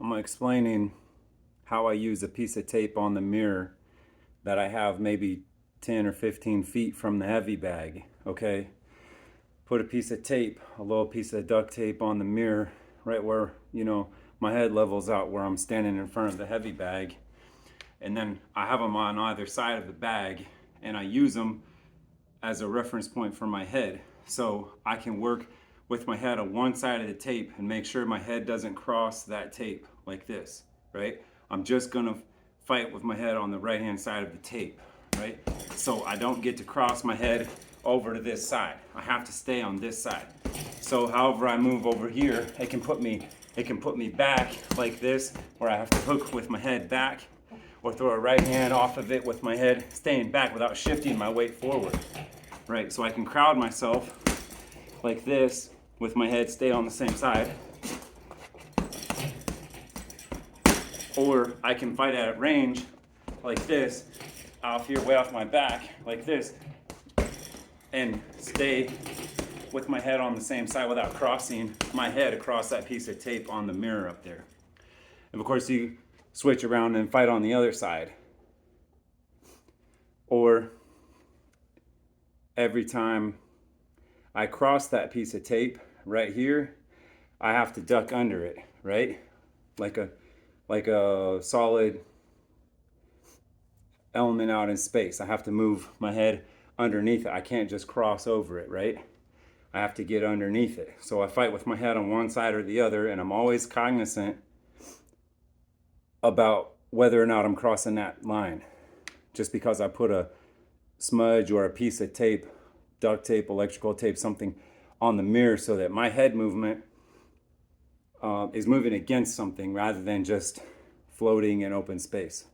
I'm explaining how I use a piece of tape on the mirror that I have maybe 10 or 15 feet from the heavy bag, okay? Put a piece of tape, a little piece of duct tape on the mirror right where, my head levels out where I'm standing in front of the heavy bag. And then I have them on either side of the bag and I use them as a reference point for my head. So I can work with my head on one side of the tape and make sure my head doesn't cross that tape like this, right? I'm just gonna fight with my head on the right-hand side of the tape, right? So I don't get to cross my head over to this side. I have to stay on this side. So however I move over here, it can put me back like this, where I have to hook with my head back, or throw a right hand off of it with my head staying back without shifting my weight forward, right? So I can crowd myself like this with my head stay on the same side, or I can fight at range like this, off here, way off my back, like this, and stay with my head on the same side without crossing my head across that piece of tape on the mirror up there. And of course you switch around and fight on the other side. Or every time I cross that piece of tape right here, I have to duck under it, right? Like a solid element out in space. I have to move my head underneath it. I can't just cross over it, right? I have to get underneath it. So I fight with my head on one side or the other, and I'm always cognizant about whether or not I'm crossing that line. Just because I put a smudge or a piece of tape, duct tape, electrical tape, something on the mirror, so that my head movement is moving against something rather than just floating in open space.